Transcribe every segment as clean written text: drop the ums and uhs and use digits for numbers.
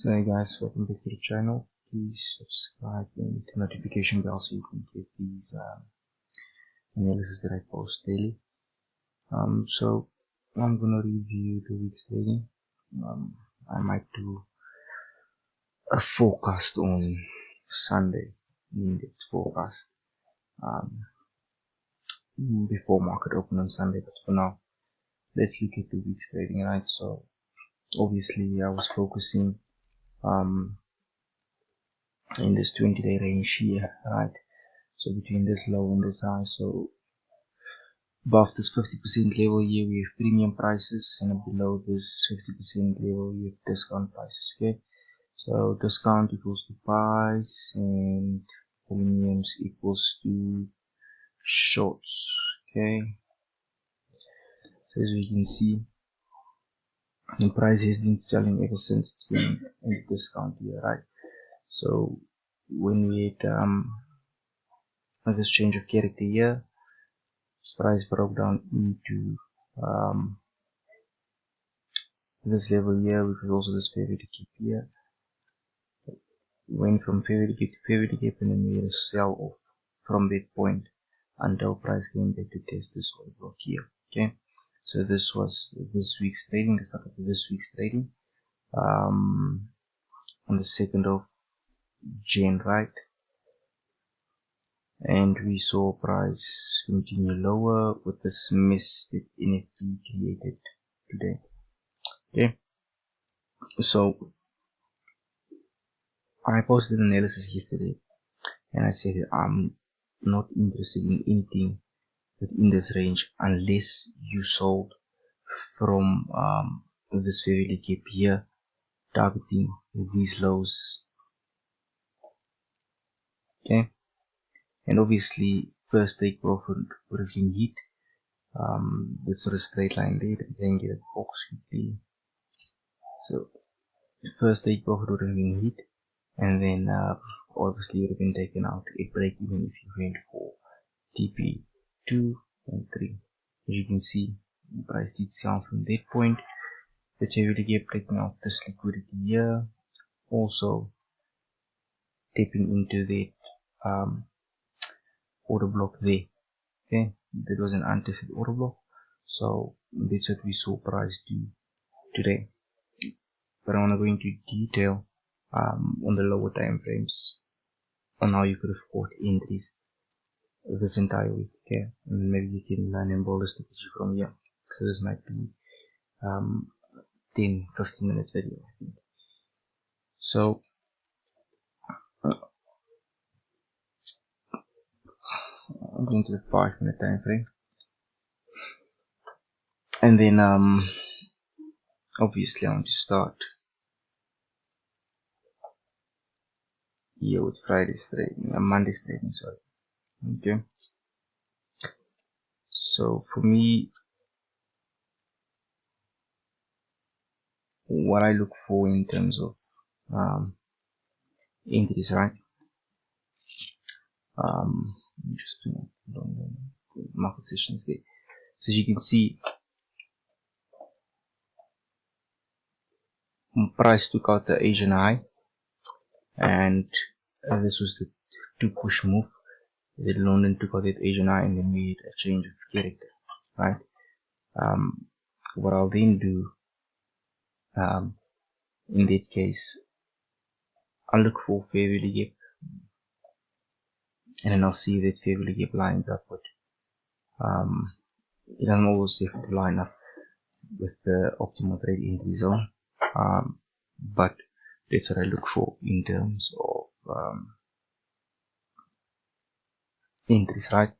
So hey guys, welcome back to the channel. Please subscribe and hit the notification bell so you can get these analysis that I post daily. So I'm gonna review the week's trading. I might do a forecast on Sunday, in-depth forecast, before market open on Sunday. But for now, let's look at the week's trading, right? So obviously I was focusing in this 20-day range here, right? So between this low and this high, so above this 50% level here we have premium prices, and below this 50% level we have discount prices. Okay, so discount equals to price and premiums equals to shorts. Okay, so as we can see, the price has been selling ever since it's been in the discount here, right? So when we had this change of character here, price broke down into this level here, which is also this favorite gap here. Went from favorite gap to favorite gap, and then we had a sell off from that point until price came back to test this whole block here. Okay, so this was this week's trading. The start of this week's trading on the 2nd of Jan, right? And we saw price continue lower with this mess that NFT created today. Okay, so I posted an analysis yesterday, and I said I'm not interested in anything within this range unless you sold from this favorite gap here, targeting these lows. Okay, and obviously first take profit would have been hit. That's not a straight line there, but you can get a box quickly. So first take profit would have been hit, and then obviously would have been taken out at break even if you went for TP 2 and 3. As you can see, the price did sell from that point. The favorite gap taking out this liquidity here, also tapping into that order block there. Okay, that was an untested order block, so that's what we saw price do today. But I want to go into detail on the lower time frames on how you could have caught entries this entire week. Okay, and maybe you can learn and build a strategy from here. So this might be 10-15 minutes video, I think. So I'm going to the 5-minute time frame, and then obviously I want to start here with Friday's trading, Monday's trading, sorry. Okay, so for me, what I look for in terms of entries, right? Just market sessions there. So as you can see, price took out the Asian high, and this was the 2 push move. Then London took out that Asian high, and then we had a change of character, right? What I'll then do in that case, I'll look for fair value gap, and then I'll see that fair value gap lines up with it doesn't always have to line up with the optimal trade entry zone, but that's what I look for in terms of entries, right?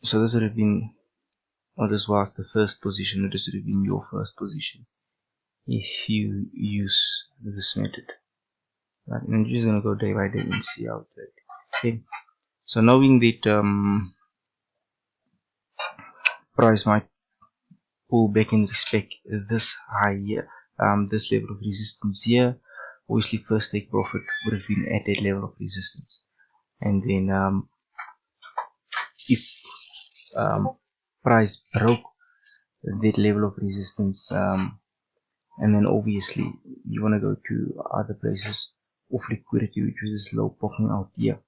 So this would have been, or this was the first position, or this would have been your first position if you use this method, right? And I'm just gonna go day by day and see how it trades. Okay, so knowing that price might pull back and respect this high here, this level of resistance here, obviously first take profit would have been at that level of resistance, and then if price broke that level of resistance, and then obviously you want to go to other places of liquidity, which is this low popping out here.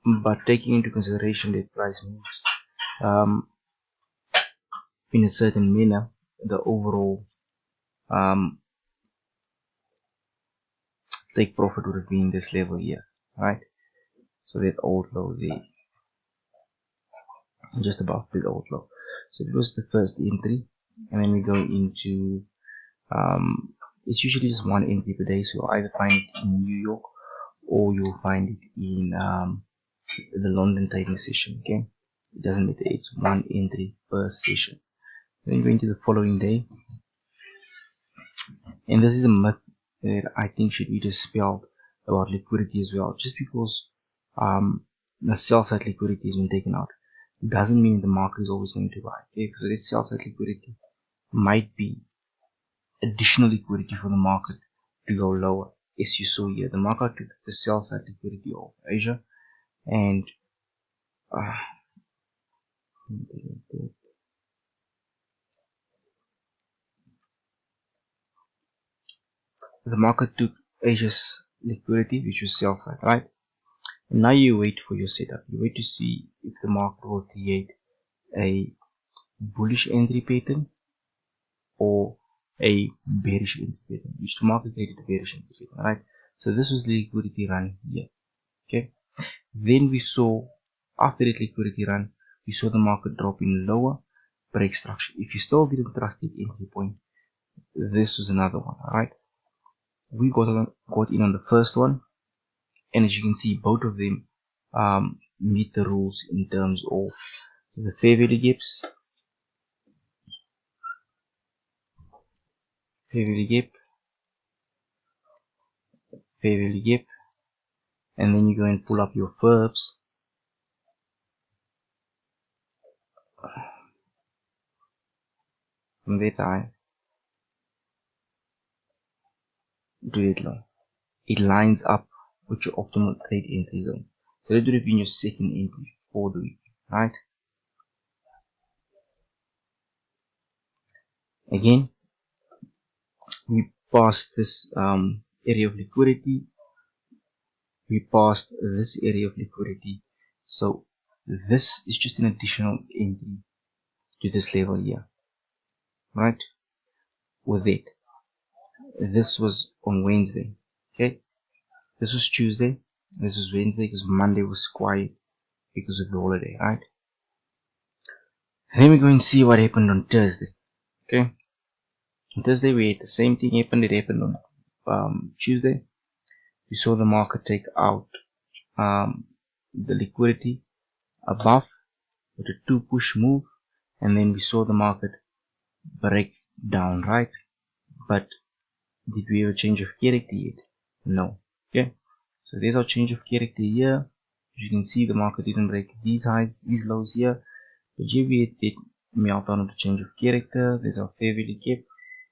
But taking into consideration that price moves in a certain manner, the overall take profit would have been this level here, right? So that old low there, just above the old low. So it was the first entry, and then we go into it's usually just one entry per day, so you'll either find it in New York or you'll find it in the London trading session. Okay, it doesn't matter, it's one entry per session. Then you go into the following day, and this is a myth that I think should be dispelled about liquidity as well. Just because the sell side liquidity has been taken out doesn't mean the market is always going to buy. Okay, so this sell side liquidity might be additional liquidity for the market to go lower. As you saw here, the market took the sell side liquidity of Asia, and the market took Asia's liquidity, which was sell side, right? And now you wait for your setup. You wait to see if the market will create a bullish entry pattern or a bearish entry pattern, which the market created a bearish entry pattern, right? So this was the liquidity run here. Okay. Then we saw, after that liquidity run, we saw the market drop in lower, break structure. If you still didn't trust the entry point, this was another one. Alright, we got in on the first one, and as you can see, both of them meet the rules in terms of the fair value gaps, fair value gap, fair value gap, and then you go and pull up your verbs. From that time to that low, it lines up with your optimal trade entry zone. So that would have been your second entry for the week, right? Again, we passed this area of liquidity. We passed this area of liquidity. So this is just an additional entry to this level here, right? With it, this was on Wednesday. Okay, this was Tuesday. This was Wednesday because Monday was quiet because of the holiday, right? Then we go and see what happened on Thursday. Okay, on Thursday we had the same thing happened. It happened on Tuesday. We saw the market take out the liquidity above with a 2 push move, and then we saw the market break down, right? But did we have a change of character yet? No. Okay, so there's our change of character here. As you can see, the market didn't break these highs, these lows here, but here we did melt down the change of character. There's our fair value gap.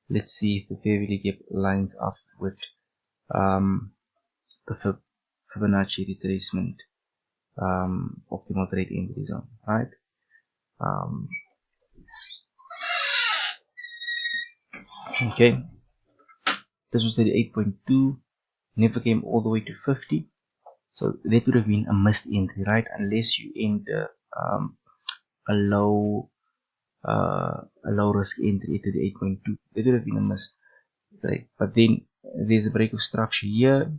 Let's see if the fair value gap lines up with the Fibonacci retracement optimal trade entry zone, right? Okay, this was 38.2, never came all the way to 50, so that would have been a missed entry, right? Unless you enter a low risk entry at 38.2, that would have been a missed, right? But then there's a break of structure here.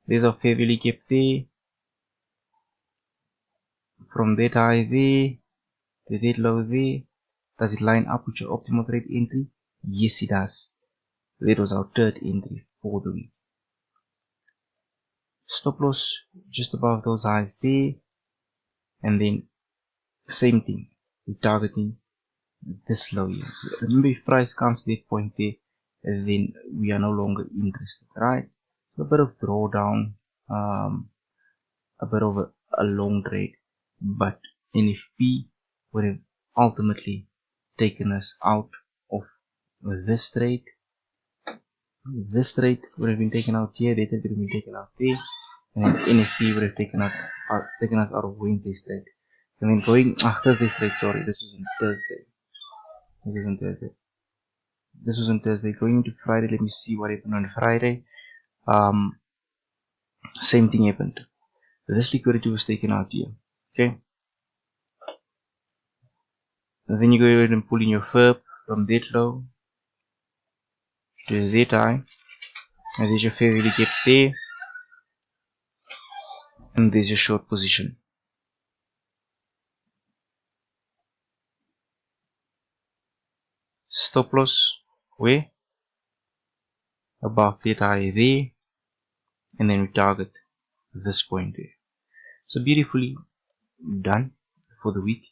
There's a fair value gap there. From that high there to that low there, does it line up with your optimal trade entry? Yes, it does. That was our third entry for the week. Stop loss just above those highs there, and then same thing, we're targeting this low here. So remember, if price comes to that point there, then we are no longer interested, right? So a bit of drawdown, a bit of a long trade, but NFP would have ultimately taken us out of this trade. This trade would have been taken out here, that would have been taken out there, and then NFP would have taken us out of Wednesday's trade. And then going Thursday's trade, sorry, this was on Thursday. This is on Thursday. This was on Thursday. Going into Friday, let me see what happened on Friday. Same thing happened. This liquidity was taken out here. Okay. And then you go ahead and pull in your FERP from that low to that high. And there's your fair value gap there. And there's your short position. Stop loss where? Above that high there. And then we target this point there. So beautifully done for the week.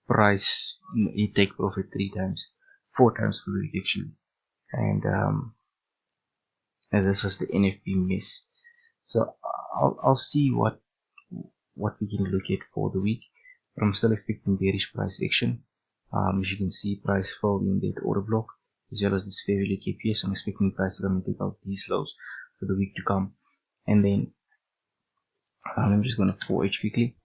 Price, you take profit 3 times, 4 times for the week actually. And this was the NFP miss. So I'll see what we can look at for the week. But I'm still expecting bearish price action. As you can see, price fell in that order block as well as this fair value gap here. So I'm expecting price to come and take out these lows for the week to come. And then I'm just going to 4H quickly.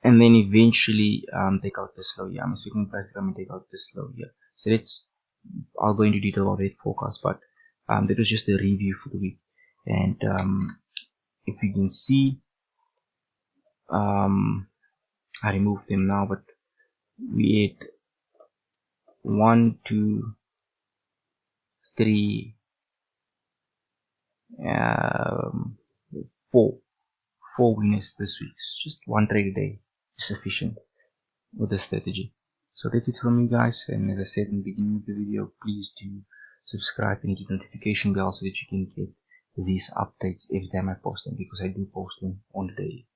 And then eventually take out this low here. I'm expecting price to come and take out this low here. So I'll go into detail about that forecast, but that was just a review for the week. And if you can see, I removed them now, but we had 1, 2, 3, 4 winners this week. Just one trade a day is sufficient with this strategy. So that's it from me, guys. And as I said in the beginning of the video, please do subscribe and hit the notification bell so that you can get these updates every time I post them, because I do post them on the daily.